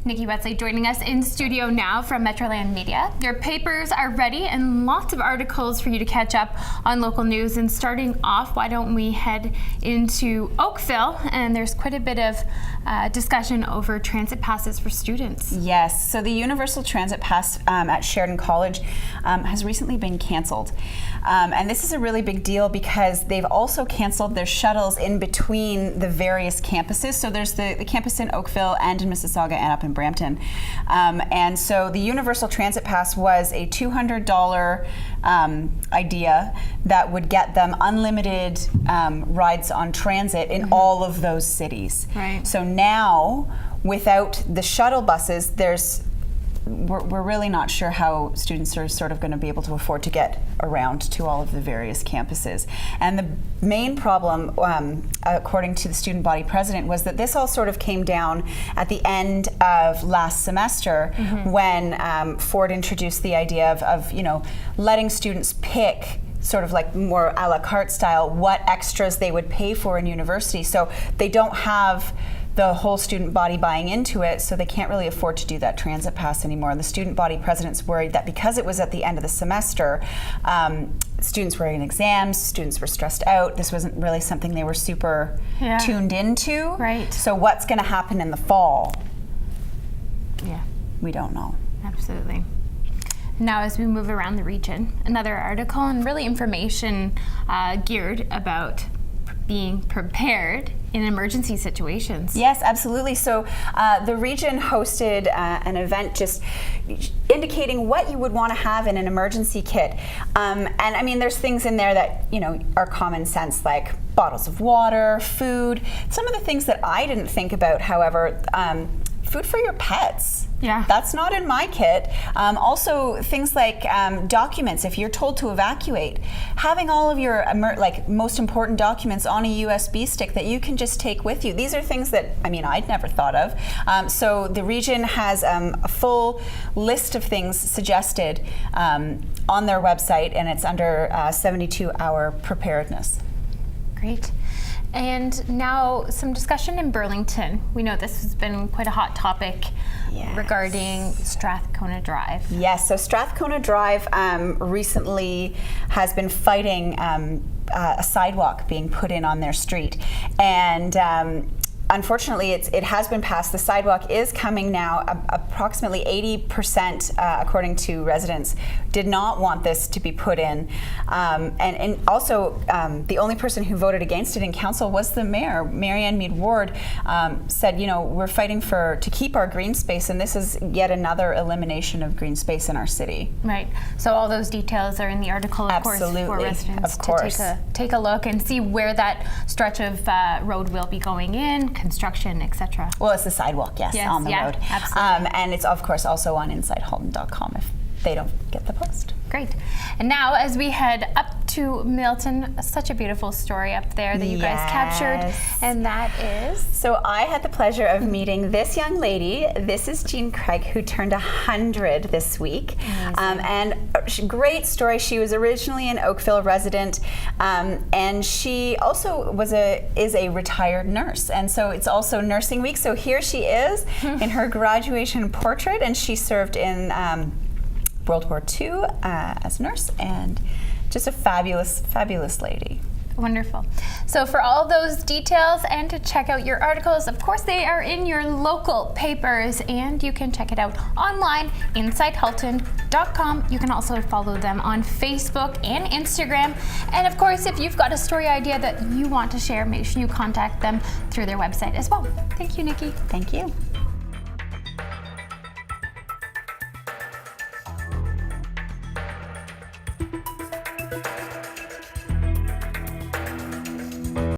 Nikki Wesley joining us in studio now from Metroland Media. Your papers are ready and lots of articles for you to catch up on local news. And starting off, why don't we head into Oakville? And there's quite a bit of discussion over transit passes for students. Yes, so the Universal Transit Pass at Sheridan College has recently been canceled. And this is a really big deal because they've also canceled their shuttles in between the various campuses. So there's the campus in Oakville and in Mississauga and up in Brampton. And so the Universal Transit Pass was a $200 idea that would get them unlimited rides on transit in all of those cities. Right. So now, without the shuttle buses, we're really not sure how students are sort of going to be able to afford to get around to all of the various campuses. And the main problem, according to the student body president, was that this all sort of came down at the end of last semester when Ford introduced the idea of letting students pick sort of like more a la carte style what extras they would pay for in university. So they don't have the whole student body buying into it, so they can't really afford to do that transit pass anymore. And the student body president's worried that because it was at the end of the semester, students were in exams, students were stressed out. This wasn't really something they were super tuned into. Right. So what's going to happen in the fall? Yeah. We don't know. Absolutely. Now, as we move around the region, another article and really information geared about being prepared in emergency situations. Yes, absolutely. So the region hosted an event just indicating what you would want to have in an emergency kit. And I mean, there's things in there that, are common sense, like bottles of water, food. Some of the things that I didn't think about, however, food for your pets. Yeah. That's not in my kit. Also, things like documents. If you're told to evacuate, having all of your most important documents on a USB stick that you can just take with you. These are things that, I'd never thought of. So the region has a full list of things suggested on their website, and it's under 72-hour preparedness. Great. And now some discussion in Burlington. We know this has been quite a hot topic regarding Strathcona Drive. Yes, so Strathcona Drive recently has been fighting a sidewalk being put in on their street. And unfortunately, it has been passed. The sidewalk is coming now. Approximately 80%, according to residents, did not want this to be put in. And also, the only person who voted against it in council was the mayor. Marianne Mead Ward said, we're fighting to keep our green space, and this is yet another elimination of green space in our city. Right. So all those details are in the article, of course, for residents to take a look and see where that stretch of road will be going in, construction, etc. Well, it's the sidewalk, yes, on the road. Absolutely. And it's, of course, also on InsideHalton.com if they don't get the post. Great. And now, as we head up to Milton, such a beautiful story up there that you guys captured, and that is? So I had the pleasure of meeting this young lady. This is Jean Craig, who turned 100 this week. And great story. She was originally an Oakville resident, and she also is a retired nurse. And so it's also nursing week. So here she is in her graduation portrait, and she served in World War II as a nurse, and just a fabulous, fabulous lady. Wonderful. So for all those details and to check out your articles, of course, they are in your local papers, and you can check it out online, InsideHalton.com. You can also follow them on Facebook and Instagram. And of course, if you've got a story idea that you want to share, make sure you contact them through their website as well. Thank you, Nikki. Thank you.